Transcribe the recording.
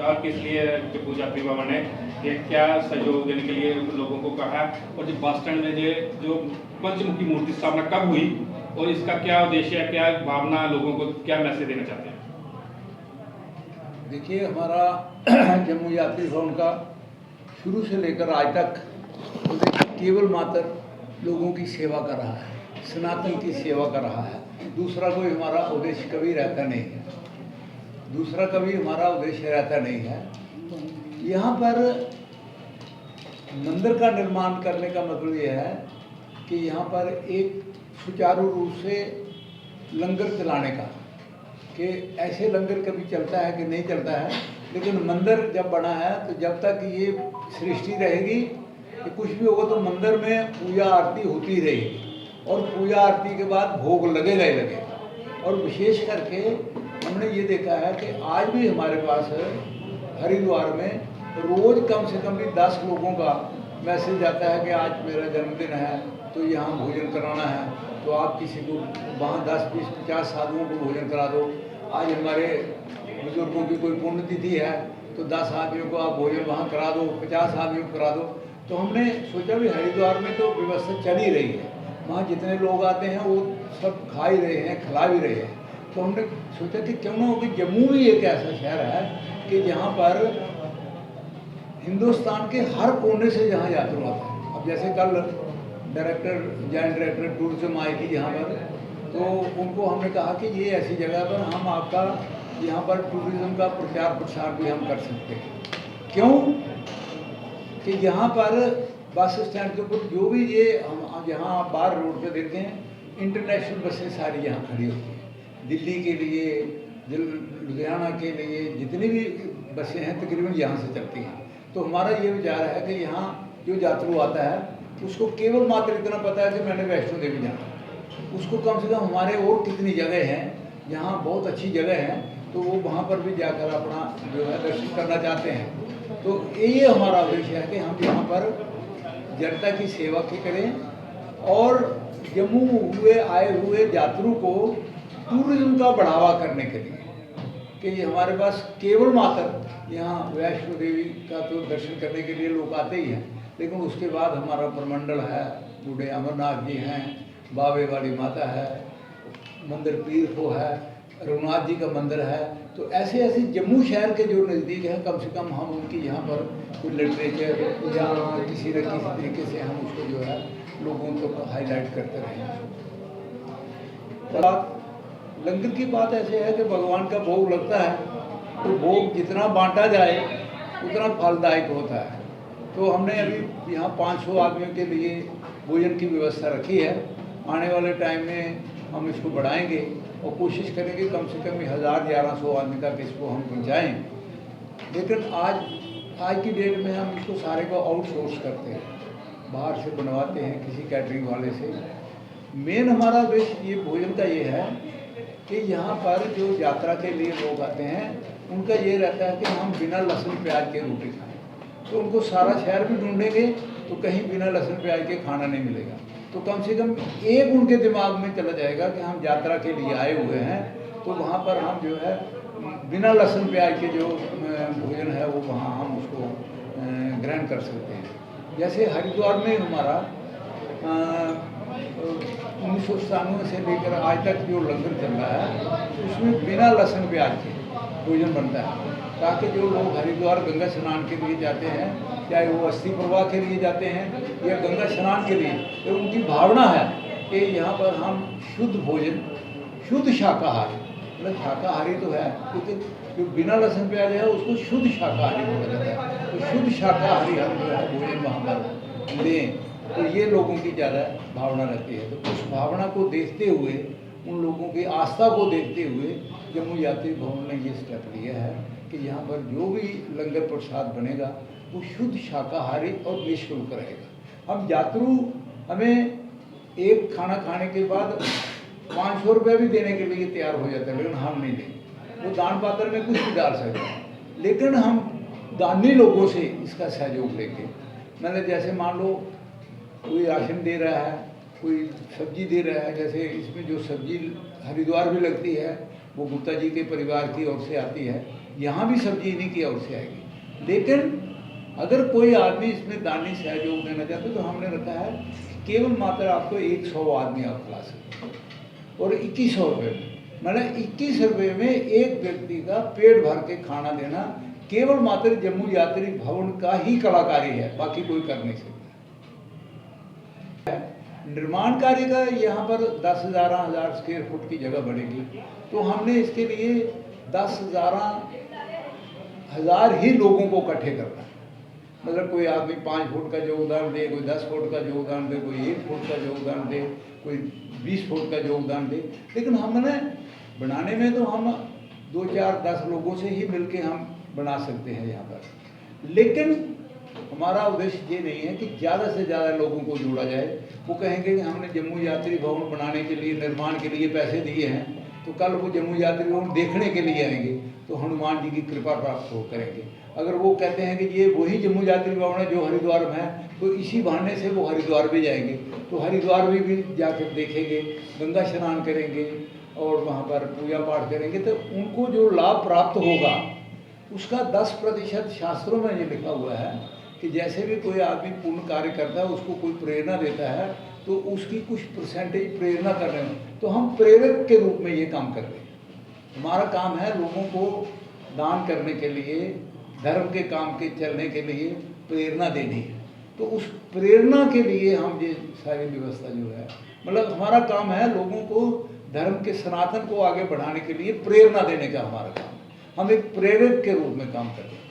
और किस लिए टिप्पू जात्री बाबा ने ये क्या सहयोग देने के लिए लोगों को कहा, और जो बस स्टैंड में जो पंचमुखी मूर्ति स्थापना कब हुई और इसका क्या उद्देश्य है, क्या भावना, लोगों को क्या मैसेज देना चाहते हैं? देखिए, हमारा जम्मू यात्री भवन का शुरू से लेकर आज तक केवल मात्र लोगों की सेवा कर रहा है, सनातन की सेवा कर रहा है। दूसरा कोई हमारा उद्देश्य कभी रहता नहीं है, दूसरा कभी हमारा उद्देश्य रहता नहीं है। यहाँ पर मंदिर का निर्माण करने का मतलब यह है कि यहाँ पर एक सुचारू रूप से लंगर चलाने का, कि ऐसे लंगर कभी चलता है कि नहीं चलता है, लेकिन मंदिर जब बना है तो जब तक ये सृष्टि रहेगी, कि कुछ भी होगा तो मंदिर में पूजा आरती होती रहेगी, और पूजा आरती के बाद भोग लगेगा ही लगेगा। और विशेष करके हमने ये देखा है कि आज भी हमारे पास हरिद्वार में रोज़ कम से कम भी 10 लोगों का मैसेज आता है कि आज मेरा जन्मदिन है तो यहाँ भोजन कराना है, तो आप किसी को वहाँ 10, 20, 50 साधुओं को भोजन करा दो। आज हमारे बुजुर्गों की कोई पुण्यतिथि है तो 10 आदमियों को आप भोजन वहाँ करा दो, 50 आदमियों को करा दो। तो हमने सोचा भी हरिद्वार में तो व्यवस्था चल ही रही है, वहाँ जितने लोग आते हैं वो सब खा ही रहे हैं, खिला भी रहे हैं। तो हमने सोचा कि क्यों ना हो कि जम्मू भी एक ऐसा शहर है कि जहाँ पर हिंदुस्तान के हर कोने से जहाँ यात्री आते हैं। अब जैसे कल जॉइंट डायरेक्टर टूरिज्म आई थी यहाँ पर, तो उनको हमने कहा कि ये ऐसी जगह पर हम आपका यहाँ पर टूरिज्म का प्रचार प्रसार भी हम कर सकते हैं। क्यों कि यहाँ पर बस स्टैंड के ऊपर जो भी ये हम यहाँ आप बाहर रोड पे देखते हैं, इंटरनेशनल बसें सारी यहाँ खड़ी होती हैं। दिल्ली के लिए, लुधियाना के लिए जितनी भी बसें हैं तकरीबन यहाँ से चलती हैं। तो हमारा ये विचार है कि यहाँ जो यात्रु आता है उसको केवल मात्र इतना पता है कि मैंने वैष्णो देवी जाना, उसको कम से कम हमारे और कितनी जगह हैं जहाँ बहुत अच्छी जगह हैं, तो वो वहाँ पर भी जाकर अपना जो है दर्शन करना चाहते हैं। तो ये हमारा उद्देश्य है कि हम यहाँ पर जनता की सेवा की करें और जम्मू हुए आए हुए यात्रु को टूरिज्म का बढ़ावा करने के लिए, कि हमारे पास केवल मात्र यहाँ वैष्णो देवी का तो दर्शन करने के लिए लोग आते ही हैं, लेकिन उसके बाद हमारा प्रमंडल है, बूढ़े अमरनाथ जी हैं, बाबे वाली माता है, मंदिर पीर को है, रघुनाथ जी का मंदिर है। तो ऐसे ऐसे जम्मू शहर के जो नज़दीक हैं, कम से कम हम उनकी यहाँ पर कोई लिटरेचर या किसी न किसी तरीके से हम उसको जो है लोगों को हाईलाइट करते रहें। लंगर की बात ऐसे है कि भगवान का भोग लगता है तो भोग जितना बांटा जाए उतना फलदायक होता है। तो हमने अभी यहाँ 500 आदमियों के लिए भोजन की व्यवस्था रखी है। आने वाले टाइम में हम इसको बढ़ाएंगे और कोशिश करेंगे कम से कम 1000-1100 आदमी तक इसको हम पहुँचाएँ। लेकिन आज की डेट में हम इसको सारे को आउटसोर्स करते हैं, बाहर से बनवाते हैं किसी कैटरिंग वाले से। मेन हमारा उद्देश्य ये भोजन का ये है कि यहाँ पर जो यात्रा के लिए लोग आते हैं उनका ये रहता है कि हम बिना लहसुन प्याज के रोटी खाएं। तो उनको सारा शहर भी ढूंढेंगे तो कहीं बिना लहसुन प्याज के खाना नहीं मिलेगा। तो कम से कम एक उनके दिमाग में चला जाएगा कि हम यात्रा के लिए आए हुए हैं, तो वहाँ पर हम जो है बिना लहसुन प्याज के जो भोजन है वो वहाँ हम उसको ग्रहण कर सकते हैं। जैसे हरिद्वार में हमारा 1997 से लेकर आज तक जो लंगर चल रहा है उसमें बिना लहसुन प्याज के भोजन बनता है, ताकि जो लोग हरिद्वार गंगा स्नान के लिए जाते हैं, चाहे वो अस्थि प्रवाह के लिए जाते हैं या गंगा स्नान के लिए, तो उनकी भावना है कि यहाँ पर हम शुद्ध भोजन, शुद्ध शाकाहारी, मतलब शाकाहारी तो है लेकिन जो बिना लहसुन प्याज है उसको शुद्ध शाकाहारी बोला जाता है। तो शुद्ध शाकाहारी हम जो है भोजन वहाँ पर लें, तो ये लोगों की ज़्यादा भावना रहती है। तो उस भावना को देखते हुए, उन लोगों की आस्था को देखते हुए जम्मू यात्री भवन ने ये स्टेप लिया है कि यहाँ पर जो भी लंगर प्रसाद बनेगा वो शुद्ध शाकाहारी और निःशुल्क रहेगा। हम यात्रु हमें एक खाना खाने के बाद 500 रुपये भी देने के लिए तैयार हो जाता है, लेकिन हम नहीं देंगे। वो दान पात्र में कुछ भी डाल सकते हैं, लेकिन हम दानी लोगों से इसका सहयोग लेंगे। मतलब जैसे मान लो कोई राशन दे रहा है, कोई सब्जी दे रहा है, जैसे इसमें जो सब्जी हरिद्वार भी लगती है वो गुप्ता जी के परिवार की ओर से आती है, यहाँ भी सब्जी इन्हीं की ओर से आएगी। लेकिन अगर कोई आदमी इसमें दानी सहयोग देना चाहते तो हमने रखा है केवल मात्र आपको 100 आदमी आप खिला सकते हैं और 2100 रुपये में, मतलब 21 रुपये में एक व्यक्ति का पेट भर के खाना देना केवल मात्र जम्मू यात्री भवन का ही कलाकारी है, बाकी कोई कर नहीं सकता। निर्माण कार्य का यहाँ पर 10,000 स्क्वायर फुट की जगह बढ़ेगी, तो हमने इसके लिए 10,000 ही लोगों को इकट्ठे करना है। मतलब कोई आदमी 5 फुट का योगदान दे, कोई 10 फुट का योगदान दे, कोई 1 फुट का योगदान दे, कोई 20 फुट का योगदान दे। लेकिन हमने बनाने में तो हम 2, 4, 10 लोगों से ही मिलके हम बना सकते हैं यहाँ पर। लेकिन हमारा उद्देश्य ये नहीं है कि ज़्यादा से ज़्यादा लोगों को जोड़ा जाए। वो कहेंगे कि हमने जम्मू यात्री भवन बनाने के लिए, निर्माण के लिए पैसे दिए हैं, तो कल वो जम्मू यात्री भवन देखने के लिए आएंगे तो हनुमान जी की कृपा प्राप्त हो करेंगे। अगर वो कहते हैं कि ये वही जम्मू यात्री भवन है जो हरिद्वार में है, तो इसी बहाने से वो हरिद्वार भी जाएंगे, तो हरिद्वार में भी जाकर देखेंगे, गंगा स्नान करेंगे और वहाँ पर पूजा पाठ करेंगे, तो उनको जो लाभ प्राप्त होगा उसका 10% शास्त्रों में ये लिखा हुआ है कि जैसे भी कोई आदमी पुण्य कार्य करता है, उसको कोई प्रेरणा देता है, तो उसकी कुछ परसेंटेज प्रेरणा कर रहे हैं। तो हम प्रेरक के रूप में ये काम कर रहे हैं। हमारा काम है लोगों को दान करने के लिए, धर्म के काम के चलने के लिए प्रेरणा देनी है। तो उस प्रेरणा के लिए हम ये सारी व्यवस्था जो है, मतलब हमारा काम है लोगों को धर्म के सनातन को आगे बढ़ाने के लिए प्रेरणा देने का हमारा काम है। हम एक प्रेरक के रूप में काम कर रहे हैं।